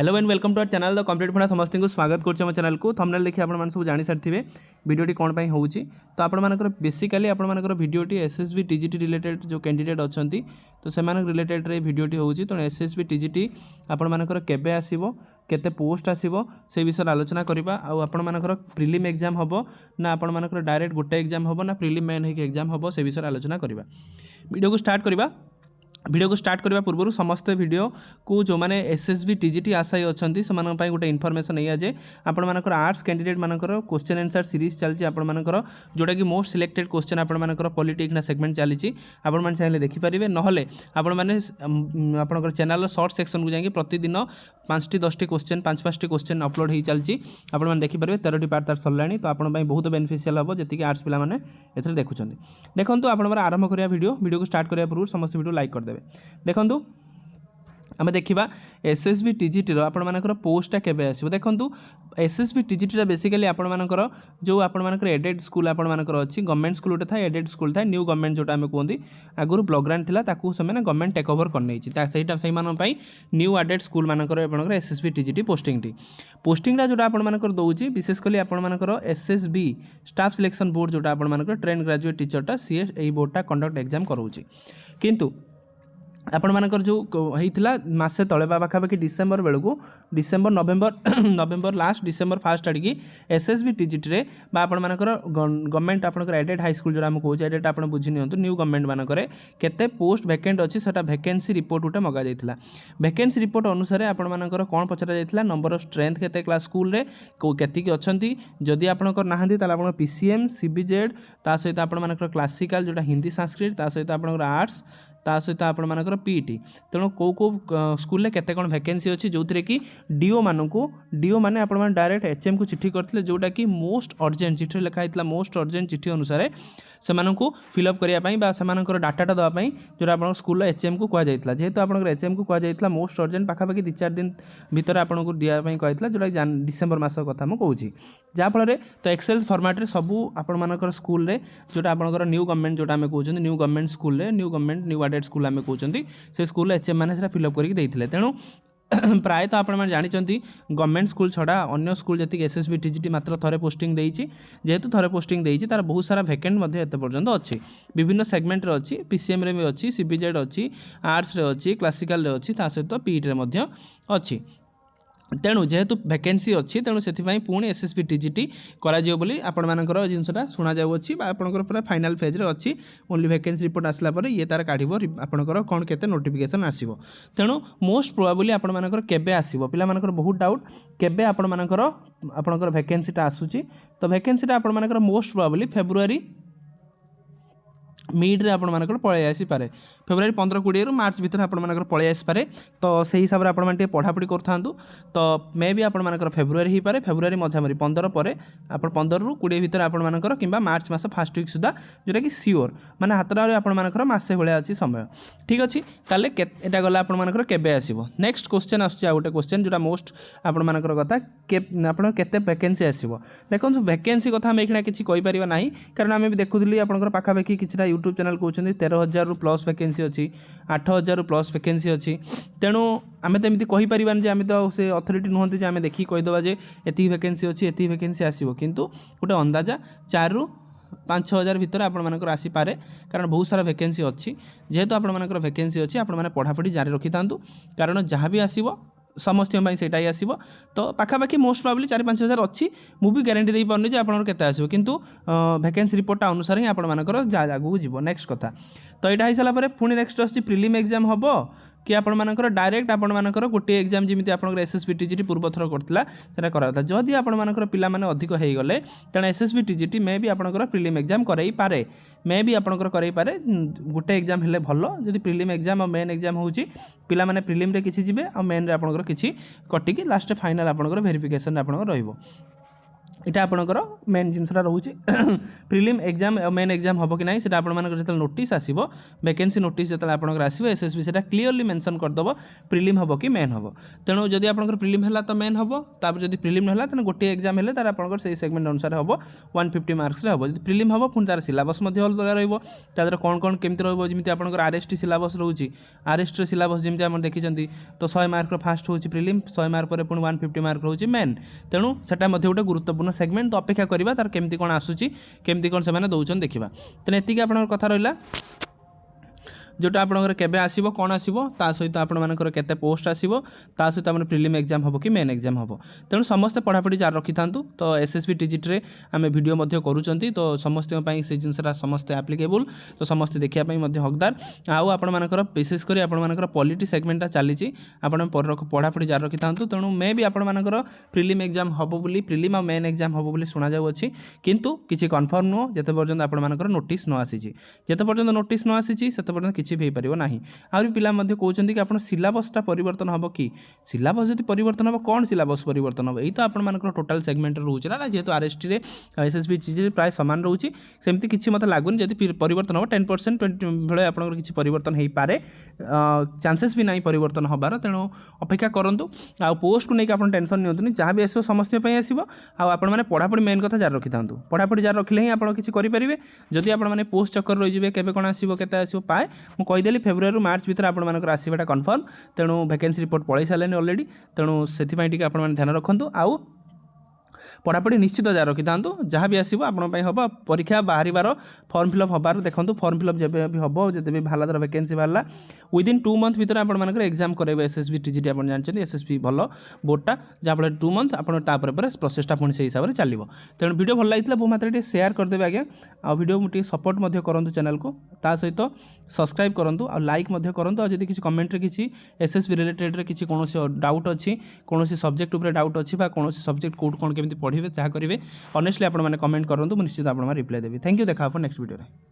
Hello and welcome to our channel the complete पढ़ा समस्त को स्वागत करछे हम चैनल को थंबनेल देखि आपण सब जानि सारथिबे वीडियोटी कोन पई होउची तो आपण मानकर बेसिकली आपण मानकर वीडियोटी एसएसबी टीजीटी रिलेटेड जो कैंडिडेट अछंती तो सेमान रिलेटेड रे वीडियोटी होउची तो एसएसबी टीजीटी आपण मानकर केबे आसीबो केते पोस्ट आसीबो से विषय आलोचना करबा आ आपण मानकर प्रीलिम एग्जाम हबो ना आपण मानकर डायरेक्ट गोटे एग्जाम हबो ना प्रीलिम मेन हे एग्जाम हबो से विषय आलोचना करबा वीडियो को स्टार्ट करबा वीडियो को स्टार्ट करने पूर्व समस्त वीडियो को जो मैंने एसएसबी टीजीटी आशायी अच्छा से गोटे इनफर्मेशन नहीं जाए आपण मानकर आर्ट्स कैंडिडेट मानकर क्वेश्चन आंसर सीरीज चलती आपण मानकर जोटा कि मोस्ट सिलेक्टेड क्वेश्चन आपण मानकर पॉलिटिक्स ना सेगमेंट चली आपण मैंने चाहिए देखिपारे नहले आपण मैंने आपंकर चैनल शॉर्ट सेक्शन को जाएंगे प्रतिदिन 5टी 10टी क्वेश्चन 5-5टी क्वेश्चन अपलोड हो चलती आपण मैंने देखिपारे 13टी पार्ट तार सरलाणी तो आपण बहुत बेनिफिशियल हम जी आर्ट्स पिला माने एथरे देखुं देखो आपण आरंभ करिया वीडियो को स्टार्ट करिया पूर्व समस्त वीडियो लाइक कर देखु आम देखा एसएसबी टीजीटी आपण मानकर पोस्टा केबे आसीबो देखंतु एसएसबी टीजीटी बेसिकली आपण मानकर जो आपण मानकर एडेड स्कूल आपण मानकर अछि गवर्नमेंट स्कूल उठे था एडेड स्कूल था न्यू गवर्नमेंट जोटा हम कहते आगुरी ब्लॉक ग्रांट थिला ताकू से माने गवर्नमेंट टेक ओवर कर नेछि सेटा सही मान पई न्यू एडेड स्कूल मानकर आपनकर एसएसबी टीजीटी पोस्टिंगटा जोटा आपण मानकर दउछि विशेषकली आपण मानकर एसएसबी स्टाफ सिलेक्शन बोर्ड जोटा आपण मानकर ट्रेन ग्रेजुएट टीचरटा सीए एई बोर्डटा कंडक्ट एग्जाम करउछि किंतु आपण मानकर जो होता मसे तले पाखापाखि डिसेम्बर बेलू December November last December first आड़की एसएसबी टीजीटी रे बा आपण मानकर गवर्नमेंट आपनकर एडेड हाई स्कूल जो आम कहूँ एडेड आप बुझी नियंतु न्यू गवर्नमेंट मानकर केते पोस्ट वैकेंट अच्छी सेटा वैकेंसी रिपोर्ट गोटे मगा जाइथिला वैकेंसी रिपोर्ट अनुसार आपण मानकर कौन पचरा जाइथिला नंबर ऑफ स्ट्रेंथ केते क्लास स्कूल रे केतिक अछंती जदि आपनकर नाहंती ताला आपण पीसीएम सीबीजेड ता सहित आपण मानकर क्लासिकल जोटा हिंदी संस्कृत ता सहित आपनकर आर्ट्स ता सहित आपण मानकर पीईटी तेणु को स्कूल में केते कौन वैकेंसी अच्छी जो थी कि डीओ मानू डीओ माने आपण माने डायरेक्ट एचएम को चिट्ठी करथिले जोटा कि मोस्ट अर्जेंट चिट्ठी लिखा होता मोस्ट अर्जेंट चिट्ठी अनुसार से फिलअप करने से डाटाटा देवाई जो आप स्कूल एचएम को कहुला जेहेतु आप एचएम को कहुला मोस्ट अर्जेंट पाखापाखि 2-4 दिन भितर आपको दिवाई कहला जोटा डिसेम्बर मास कथा मुझे कहूँ जहाँफल तो एक्सेल फर्माट सबू आपर स्कूल रे जोटा आपंकर न्यू गवर्नमेंट जोटा आम कहते new government school new government new aided school आम कहते से स्कूल एचएम मैंने फिलअप करके तेणु प्रायतः आपण जानते गवर्नमेंट स्कूल छड़ा अन्य स्कूल जी एसएसबी टीजीटी मात्र थरे पोस्टिंग देती जेहेतु थरे पोस्टिंग देती तार बहुत सारा वैकेंट एत पर्यंत अच्छी विभिन्न सेगमेंट रे अच्छी पीसीएम रे भी अच्छी सीबीजेड अच्छी आर्ट्स रे अच्छी क्लासिकल रे अच्छी ता सहित पीईटी रे अच्छी तेणु जेहेतु वैकेंसी अच्छी तेणु से पुणी एसएसबी टीजीटी करा बोली आपण मानकर जिनसटा शुणा जाउछि बा आपनकर पूरा फाइनल फेज रे अच्छी ओनली वैकेंसी रिपोर्ट आसला पर ये तार काढिबो आपनकर कोन केते नोटिफिकेशन आसीबो तेणु मोस्ट प्रोबेबली आपण मानकर केबे आसीबो पिला मानकर बहुत डाउट केबे आपण मानकर आपनकर वैकेंसीटा आसुछि तो वैकेंसीटा आपण मानकर मोस्ट प्रोबेबली फेब्रुआरी मिड रे आपण मानकर पळै आसी पारे फेब्रुआरी 15-20 रु मार्च भीतर आपण मानकर पळै आसी पारे तो सही हिसाब रे आपण मानते पढ़ापढ़ी करथांतु तो मे बी आपण मानकर फेब्रुआरी ही पारे फेब्रुआरी मझामरी 15 परे आपण 15 रु 20 भीतर आपण मानकर किंबा मार्च मास फर्स्ट वीक सुधा जोटा कि सियोर माने हातरा आपण मानकर मासे भले अछि समय ठीक अछि ताले एटा गला आपण मानकर केबे आसीबो नेक्स्ट क्वेश्चन आछी आ गोटे क्वेश्चन जोटा मोस्ट आपण मानकर कथा के आपण केते वैकेंसी आसीबो देखो वैकेंसी कथा हम एखना किछि कहि परिबा नाही कारण हम भी देखुदिली आपनकर पाखा पाखी किछटा यूट्यूब चैनल कहते 13,000 रु प्लस वैकेंसी अच्छी 8,000 रु प्लस वैकेंसी अच्छी तेणु आम तो एमती कहींपारानी आम तो से अथॉरिटी नुहति जे आम देखिए कहीदेवा जे एति वैकेंसी अच्छी एति वैकेंसी आसो किंतु गोटे अंदाजा 4 रु 5,000 भितर आपर आसीपे कारण बहुत सारा वैकेंसी अच्छी जेहेतु आपर वैकेंसी अच्छी आपने पढ़ापढ़ी जारी रखि था कारण जहाँ भी आसो समस्त सेटा ही आसो तो पाखापाखि मोस्ट प्रोबेबली 4-5 हज़ार अच्छी मुझे ग्यारंटी दे पार्नी आपंकर केते आसो किंतु वैकेंसी रिपोर्ट अनुसार ही आपर आगू जीव नेक्स्ट कथा तो यहाँ हो सारापर पुणी नेक्स्ट आसी प्रिलिम एग्जाम हम कि आपण मानकर डायरेक्ट आपण मानकर गोटे एग्जाम जमी आपंकर एसएसबी टीजीटी पूर्व थर करता सेटा करा जदि आपण मानकर पिला माने अधिक हो गले तेणु एसएसबी टीजीटी मे भी आपंकर प्रिलिम एग्जाम करई पारे मे भी आपंकर करई पारे गोटे एग्जाम हेले भल जदि प्रिलिम एग्जाम और मेन एग्जाम होउची पिला माने प्रिलिम रे किछि जिवे और मेन रे आपंकर किछि कटिकी लास्ट फाइनल आपंकर वेरिफिकेशन आपंकर रहइबो এটা আপনার মেন জিনিসটা রয়েছে প্রিলিম এক্সাম মেন এক্সাম হব কি না সেটা আপনার যেতে নোটিস আসব ভ্যাকেন্সি নোটিস যেতে আপনার আসবে এসএসবি সেটা ক্লিয়রলি মেনশন করদেব প্রিলিম হব কি মেন হব তেণু যদি আপনার প্রিলিম হল তো মেন হব তারপরে যদি প্রিলিম হল তাহলে গোटे এক্সাম হলে তার আপনার সেই সেগমেন্ট অনুসারে হব 150 মার্কসরে হব যদি প্রিলিম হব পুଣି তার সিলাবস অলগা রহব তাদের কোণ কোণ কেମିତି রহব যেମିତି আপনার আরএসটি সিলাবস রয়েছে আরএসটির সিলাবস যেମିତି আপনার দেখেছেন তো 100 মার্কর ফার্স্ট হচ্ছে প্রিলিম 100 মার্ক পরে পুଣି 150 মার্ক রয়েছে মেন তেণু সেটা গোटे গুরুত্বপূর্ণ সেগমেন্ট তো অপেক্ষা করা তার কেମିତି কোণ আসুচি কেମିତି কোণ সেমানে দৌছন ଦେଖିବା তেনে এতিকি আপনার কথা রহিলা जोटा आपंकर केबे आसीबो कोन आसीबो ता सहित आपनकर केते पोस्ट आसीबो ता सहित आपन प्रिलिम एग्जाम हबो कि मेन एग्जाम हबो तेणु समस्त पढ़ापढ़ी जार रखि थांतु तो एसएसबी टीजीटी रे आमे वीडियो मध्य करूचंती तो समस्त पई से जिनसरा समस्त एप्लीकेबल तो समस्त देखिया पई मध्य हकदार आउ आपनकर विशेष करी आपनकर पॉलिटी सेगमेंटटा चलीची आपन पढ़ापढ़ी जार रखि थांतु तेणु मे भी आपनकर प्रिलिम एग्जाम हबो बोली प्रिलिम आ मेन एग्जाम हबो बोली सुना जाउ अछि किंतु किछि कन्फर्म नो जते पर्यंत आपनकर नोटिस न आसीची जते पर्यंत नोटिस न आसीची सेते पर्यंत किछि भी पारिबो नाही आउरी पिला मध्ये कहउचंती कि आपण सिलेबसटा परिवर्तन हबो कि सिलेबस जति परिवर्तन हबो कोन सिलेबस परिवर्तन हबो एई तो आपण मानकर टोटल सेगमेंट रहउछ ना जेहेतु आरएसटी रे एसएसबी चीज प्राय समान रहउछ सेमति किछि मते लागुन जति परिवर्तन हबो 10% 20 भले आपनकर किछि परिवर्तन हेई पारे चांसेस भी नाही परिवर्तन हबार तेणु अपेक्षा करंतु आ पोस्ट को नै कि आपण टेंशन नियंतुनी जहाँ भी आसो समस्त पई आसीबो आ आपण माने पढ़ापढ़ी मेन कथा जार रखि थांतु पढ़ापढ़ी जार रखिले ही आपण किछि करि परिबे जदि आपण माने पोस्ट चक्कर रहि जिवे केबे कोन आसीबो केते आसीबो पाए मु कहि देली फेब्रुआरी मार्च भीतर आपंकर आसवाटा कन्फर्म तेणु भैकेंसी रिपोर्ट पलि सारे अलरेडी तेणु से आप ध्यान रखुद आउ पढ़ापढ़ी निश्चित जार रखि था जहाँ भी आसो आप हम परीक्षा बाहर फर्म फिलअप हबार देखो फर्म फिलअप जब भी हम जब भी बाहर वैकेंसी बाहर विदिन 2 मंथ भर आपर एग्जाम करेंगे एसएसबी टीजीटी आप जानते एसएसबी भल बोर्डटा जहाँफल 2 मंथ आप प्रोसेसटा पुणी से हिसाब से चलो तेणु वीडियो भल लगी बहुत मात्रा शेयर करदे आज्ञा आ वीडियो सपोर्ट करूँ चैनल को ता सहित सब्सक्राइब करूँ आ लाइक करूँ और जब किसी कमेंट किसी एसएसबी रिलेटेड किसी कौन डाउट अच्छी कौन सब्जेक्ट उपर डाउट अच्छी कौन सब्जेक्ट कौट कौन केमी पढ़े जहाँ करेंगे ऑनेस्टली आप कमेंट करूँ निश्चित आप रिप्लाई देवी थैंक यू देखा नेक्स्ट वीडियो।